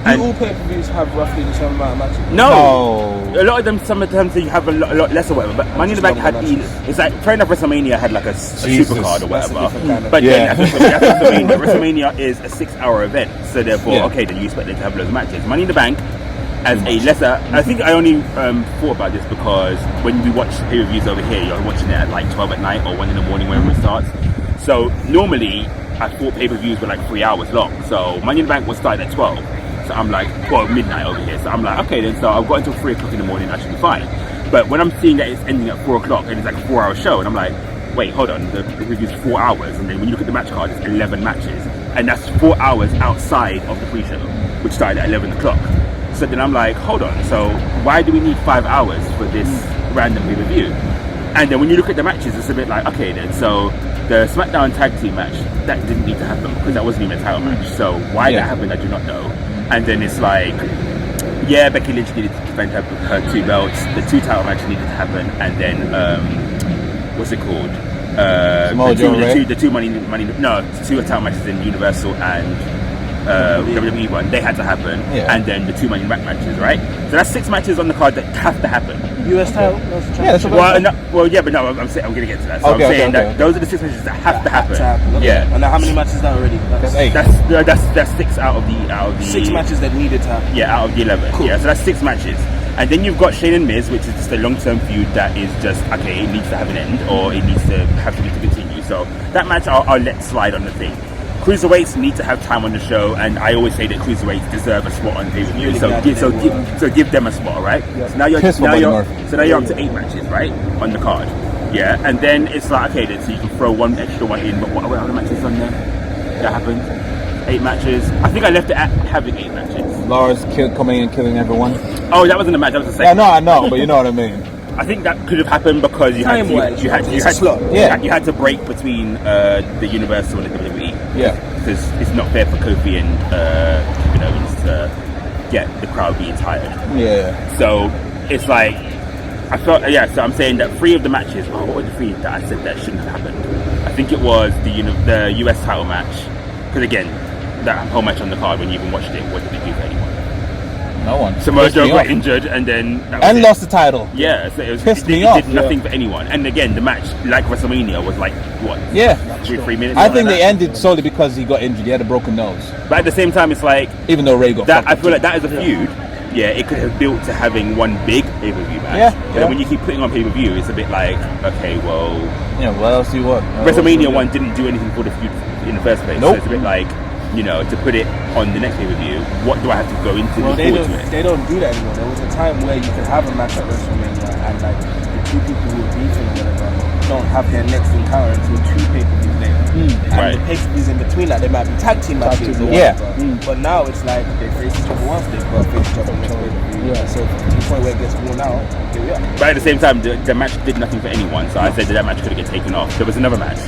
Do all pay-per-views have roughly the same amount of matches? No. A lot of them, sometimes you have a lot less or whatever. But Money in the Bank had it's like, fair enough, WrestleMania had like a super card or whatever. But then that's WrestleMania. WrestleMania is a 6-hour event, so therefore, okay, then you expect them to have loads of matches. Money in the Bank as a lesser, I think I only thought about this because when we watch pay-per-views over here, you're watching it at like 12 at night or 1 in the morning whenever it starts. So normally I thought pay-per-views were like 3 hours long. So Money in the Bank was starting at 12. So I'm like, well, midnight over here. So I'm like, okay then, so I've got until 3 o'clock in the morning, I should be fine. But when I'm seeing that it's ending at 4 o'clock and it's like a 4-hour show, and I'm like, wait, hold on, the pay-per-view's 4 hours. And then when you look at the match card, it's 11 matches. And that's 4 hours outside of the pre-show, which started at 11 o'clock. So then I'm like, hold on, so why do we need 5 hours for this random pay-per-view? And then when you look at the matches, it's a bit like, okay then, so the SmackDown tag team match, that didn't need to happen because that wasn't even a title match. So why that happened, I do not know. And then it's like, yeah, Becky Lynch needed to defend her 2 belts, the 2 title matches needed to happen, and then, what's it called? The two title matches in Universal and WWE one, they had to happen, and then the 2 Money in the Bank matches, right? So that's 6 matches on the card that have to happen. US title? Well, yeah, but no, I'm going to get to that. So I'm saying that those are the 6 matches that have to happen. Yeah. And how many matches is that already? That's 8. That's 6 out of the 6 matches that needed to happen. Yeah, out of the 11. Cool. Yeah, so that's 6 matches. And then you've got Shane and Miz, which is just a long-term feud that is just, okay, it needs to have an end, or it needs to have to continue. So that match I'll let slide on the thing. Cruiserweights need to have time on the show, and I always say that cruiserweights deserve a spot on pay-per-view. So give them a spot, right? Yeah. So now you're up to 8 matches, right, on the card. Yeah, and then it's like, okay, then so you can throw 1 extra one in. But what other matches on there? That happened. 8 matches. I think I left it at having 8 matches. Lars coming and killing everyone. Oh, that wasn't a match. That was a second. Yeah, no, I know, but you know what I mean. I think that could have happened because you had to break between the Universal and the WWE. Yeah, because it's not fair for Kofi and Kevin Owens to get the crowd being tired. Yeah. So it's like I felt so I'm saying that 3 of the matches. What were the 3 that I said that shouldn't have happened? I think it was the US title match. Because again, that whole match on the card when you even watched it, what did it do for anyone? No one. Samoa Joe got injured and then lost the title. Yeah, so it did nothing for anyone. And again, the match, like WrestleMania, was like what? Yeah, 3 minutes. I think they ended solely because he got injured. He had a broken nose. But at the same time, it's like even though Ray got that, I feel like that is a feud. Yeah, it could have built to having one big pay-per-view match. Yeah. But when you keep putting on pay-per-view, it's a bit like, okay, well, what else do you want? WrestleMania 1 didn't do anything for the feud in the first place. Nope. So it's a bit like, to put it on the next pay-per-view, what do I have to go into to it? They don't do that anymore. There was a time where you could have a match at WrestleMania and like the 2 people who are beefing or whatever don't have their next encounter until 2 pay-per-views later. And the pay-per-views in between that, they might be tag team matches or whatever. But now it's like they face each other once, they've got to face each other next pay-per-view. So to the point where it gets worn out, here we are. But at the same time, the match did nothing for anyone, so I said that match could have get taken off. There was another match.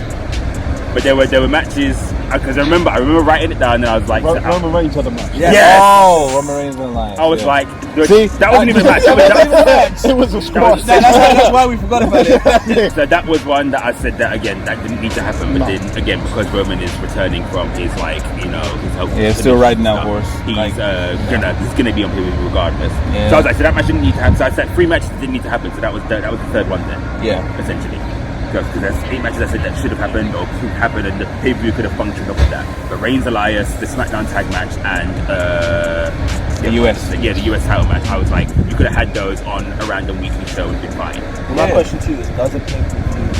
But there were matches because I remember writing it down, and I was like, Roman Reigns had a match. Yes. Oh, Roman Reigns in line. I was like, See? that wasn't even a match. It was a squash. That's why we forgot about it. So that was one that I said that again, that didn't need to happen, but then again, because Roman is returning from his his health. Yeah, still riding that horse. He's gonna be on pay-per-view regardless. Yeah. So I was like, so that match didn't need to happen. So I said 3 matches didn't need to happen. So that was the third one then. Yeah. Essentially. Because there's 8 matches I said that should have happened or could happen, and the pay-per-view could have functioned off of that. But Reigns Elias, the SmackDown tag match, and the US. Yeah, the US title match. I was like, you could have had those on a random weekly show and been fine. Well, my question to you is, does a pay-per-view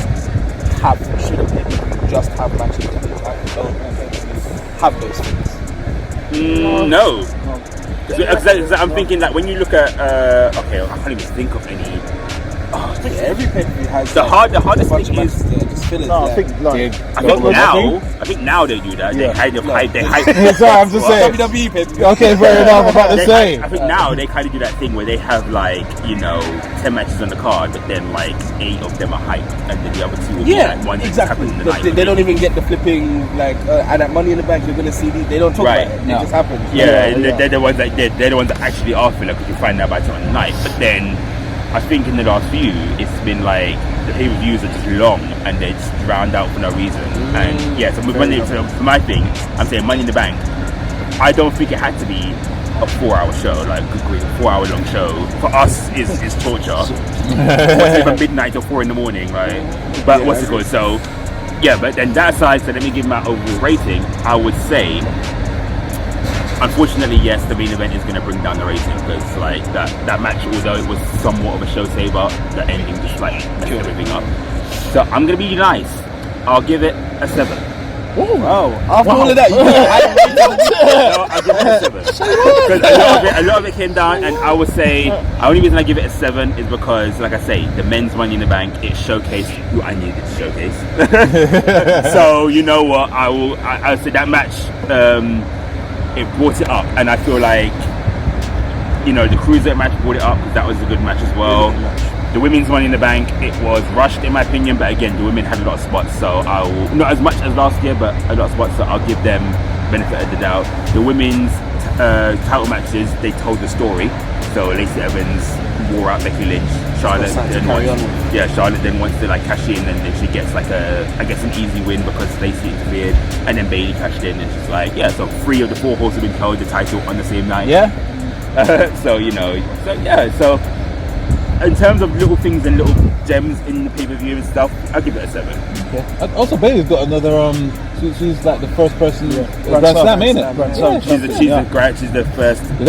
should a pay-per-view just have matches that have those things? No. Because I'm thinking that when you look at I can't even think of any. Every pay-per-view has the hardest thing is. Fillers, No, I think I think now they do that. Yeah. They hype. Sorry, I'm just saying. WWE pay-per-view. Okay, fair enough. I'm about to say. I think now they kind of do that thing where they have 10 matches on the card, but then 8 of them are hype, and then the other 2 will be ones that happen in the night. They don't even get the flipping and at Money in the Bank you're gonna see these. They don't talk about it. It just happens. Yeah, they're the ones they're the ones that actually are filler because you find out about it on the night. But then I think in the last few, it's been the pay-per-views are just long and they're just drowned out for no reason. And yeah, so for my thing, I'm saying Money in the Bank. I don't think it had to be a 4-hour show, a 4-hour long show. For us, is torture. From midnight till 4 in the morning, right? But what's it called? So yeah, but then that aside, so let me give my overall rating. I would say, unfortunately, yes, the main event is going to bring down the rating because that match, although it was somewhat of a show saver, the ending just messed everything up. So I'm going to be nice. I'll give it a 7. Oh, after all of that, I'll give it a 7. Because a lot of it came down, and I would say the only reason I give it a 7 is because, like I say, the men's Money in the Bank, it showcased who I needed to showcase. So you know what, I'll say that match. It brought it up, and I feel like the Cruiser match brought it up because that was a good match as well. The women's Money in the Bank, it was rushed in my opinion, but again, the women had a lot of spots, so I'll not as much as last year, but a lot of spots, so I'll give them benefit of the doubt. The women's title matches, they told the story. So Lacey Evans wore out Becky Lynch. Charlotte then wants to cash in, and then she gets an easy win because Lacey interfered, and then Bayley cashed in, and she's so 3 of the 4 horsemen held the title on the same night. So in terms of little things and little gems in the pay-per-view and stuff, I'll give it a 7. Yeah. Also, Bailey's got another. She's the first person. Grand Slam, ain't it? She's the first. They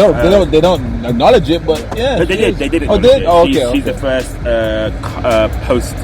don't acknowledge it, but yeah. But they did. She's the first post.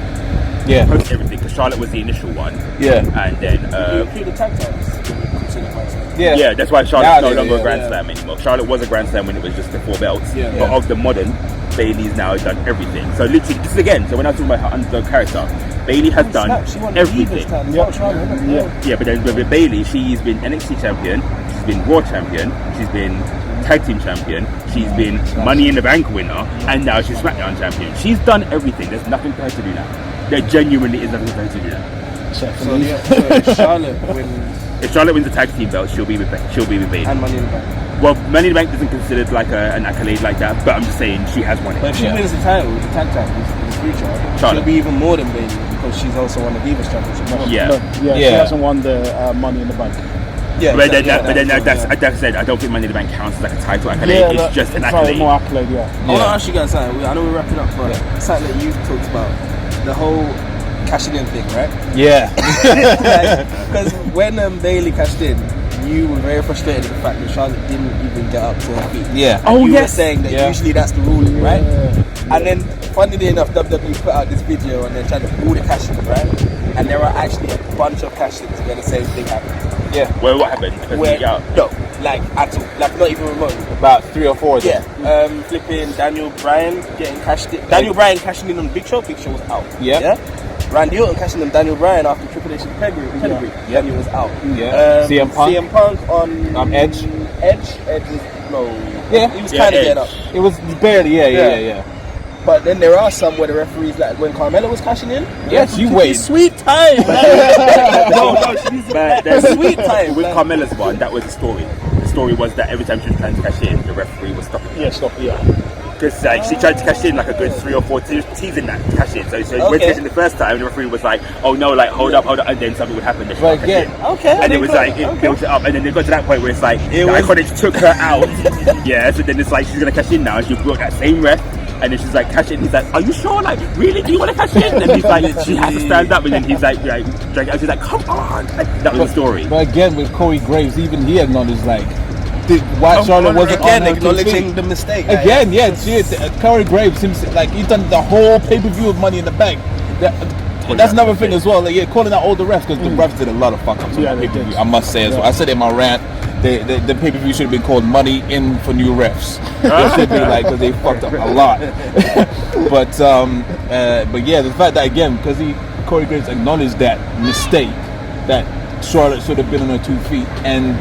Yeah. Post everything because Charlotte was the initial one. Yeah. And then. The tag titles. Yeah, that's why Charlotte's no longer a Grand Slam anymore. Charlotte was a Grand Slam when it was just the 4 belts. But of the modern, Bayley's now done everything. So literally, this is again. So when I was talking about her underdog character, Bayley has done everything. But then with Bayley, she's been NXT champion, she's been Raw champion, she's been tag team champion, she's been Money in the Bank winner, and now she's SmackDown champion. She's done everything. There's nothing for her to do now. There genuinely is nothing for her to do now. So if Charlotte wins. If Charlotte wins the tag team belt, she'll be with Bayley. And Money in the Bank. Well, Money in the Bank isn't considered an accolade like that, but I'm just saying she has won it. But if she wins the title, the tag title in the future, she'll be even more than Bayley because she's also won the Divas Championship. She hasn't won the Money in the Bank. But then like I said, I don't think Money in the Bank counts as a title accolade. It's just an accolade. More accolade, I want to ask you guys something. I know we're wrapping up, but something that you talked about, the whole cashing in thing, right? Yeah. Because when Bayley cashed in, you were very frustrated with the fact that Charlotte didn't even get up to her feet. Yeah. And you were saying that usually that's the ruling, right? And then, funnily enough, WWE put out this video and they're trying to pull the cash in, right? And there are actually a bunch of cash ins where the same thing happened. Yeah. Well, what happened? No, at all. Not even remote. About 3 or 4 of them. Yeah. Flipping Daniel Bryan getting cashed in. Daniel Bryan cashing in on Big Show. Big Show was out. Yeah. Randy Orton cashing in Daniel Bryan after Triple H's pedigree. Daniel was out. Yeah. CM Punk on Edge. Edge was no. Yeah. He was kind of getting up. It was barely. Yeah. But then there are some where the referees, like when Carmella was cashing in, Yeah, she waited. Sweet time. Sweet time. With Carmella's one, that was the story. The story was that every time she was trying to cash in, the referee was stopping her. Yeah, stop. Yeah. Because like she tried to cash in like a good 3 or 4 teasing that to cash in. So she went cash in the first time, and the referee was like, "Oh no, like hold up," and then something would happen. That she But cash in. Okay. And it was like it built it up, and then they got to that point where it's like the Iconics took her out. Yeah, so then it's like she's gonna cash in now, and she brought that same ref. And then she's like, cash in. He's like, are you sure? Like, really? Do you want to cash in? And he's like, she has to stand up. And then he's like, drag it out. She's like, come on. That was the story. But again, with Corey Graves, even he acknowledged like why Charlotte wasn't again on her acknowledging 2 feet. the mistake. Again, yeah, she is. Corey Graves, like he's done the whole pay-per-view of Money in the Bank. That's another thing as well. Like, yeah, calling out all the refs because the refs did a lot of fuck ups on the pay-per-view. I must say as well. I said in my rant. The pay-per-view should have been called Money In for New Refs. It should be like, because they fucked up a lot. but yeah, the fact that again, because Corey Graves acknowledged that mistake, that Charlotte should have been on her 2 feet,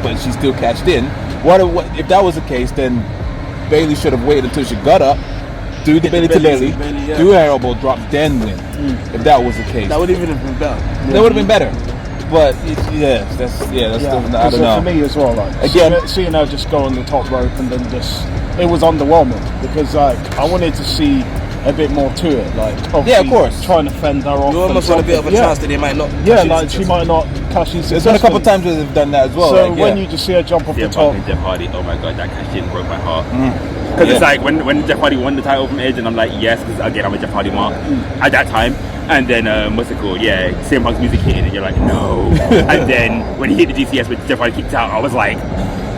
but she still cashed in. What if that was the case? Then Bayley should have waited until she got up, do the Bayley to Bayley, do her elbow drop, then win. If that was the case, That would even have been better. that would have been better. But that's I don't know. For me as well, like Again, seeing her just go on the top rope and then it was underwhelming because like I wanted to see a bit more to it. Like yeah, of course, trying to fend her off. You almost want a bit of a chance that they might not. Yeah, like she might not cash in. There's been a couple of times where they've done that as well. So like, when you just see her jump off the top, And Jeff Hardy, oh my god, that cash in broke my heart. Because it's like when Jeff Hardy won the title from Edge, and I'm like, yes, because again I'm a Jeff Hardy mark at that time. And then what's it called? Yeah, CM Punk's music hit, and you're like, no. And then when he hit the GCS with Jeff Hardy kicked out, I was like,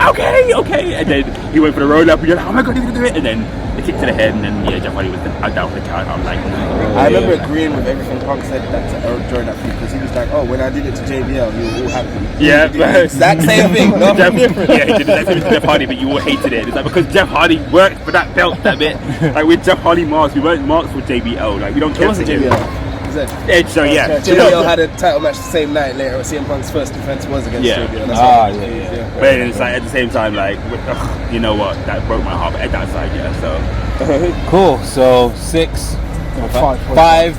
okay. And then he went for the roll up, and you're like, oh my god, he's gonna do it. And then the kick to the head, and then Jeff Hardy was down for the count. I'm like, no. I remember agreeing with everything Punk said during that feud because he was like, oh, when I did it to JBL, you were all happy. Yeah, the exact same thing. Nothing different. Yeah, he did the exact same thing to Jeff Hardy, but you all hated it. It's like because Jeff Hardy worked for that belt, that bit. Like with Jeff Hardy marks, we weren't marks for JBL. Like we don't care for JBL. Edge, so yeah. JBL had a title match the same night later. CM Punk's first defense was against JBL. That's But it's like at the same time, like you know what? That broke my heart. But at that side, yeah. So cool. So 6, 5,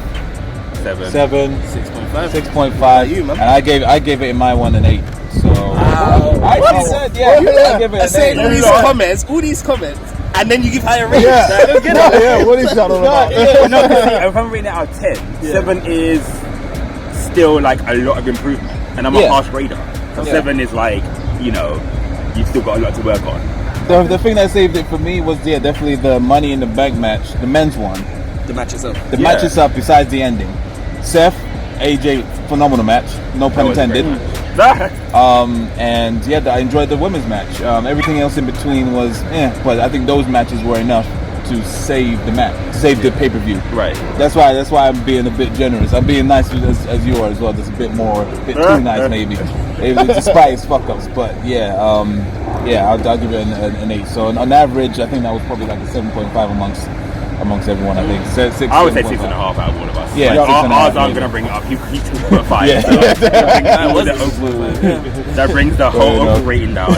7, 6.5. You, man. And I gave it in my one an 8. So I said I gave it I say all these comments, and then you give higher ratings. Yeah. I don't get it. yeah, what is that all about? no, if I'm rating it out of 10, 7 is still like a lot of improvement, and I'm a harsh rater. So 7 is like, you know, you've still got a lot to work on. The thing that saved it for me was definitely the Money in the Bank match, the men's one. The match itself. The match itself, besides the ending. Seth, AJ, phenomenal match. No pun intended. And yeah, I enjoyed the women's match. Everything else in between was but I think those matches were enough to save the match, save the pay-per-view. Right. That's why I'm being a bit generous. I'm being nice as you are as well. Just a bit too nice maybe. Despite its fuck-ups, but I'll give it an 8. So on average, I think that was probably like a 7.5 amongst everyone. I think 6. I would say 6.5 out of all of us. Yeah, like, ours maybe. I'm gonna bring it up. You put 5. Yeah. So that brings the whole overall rating down.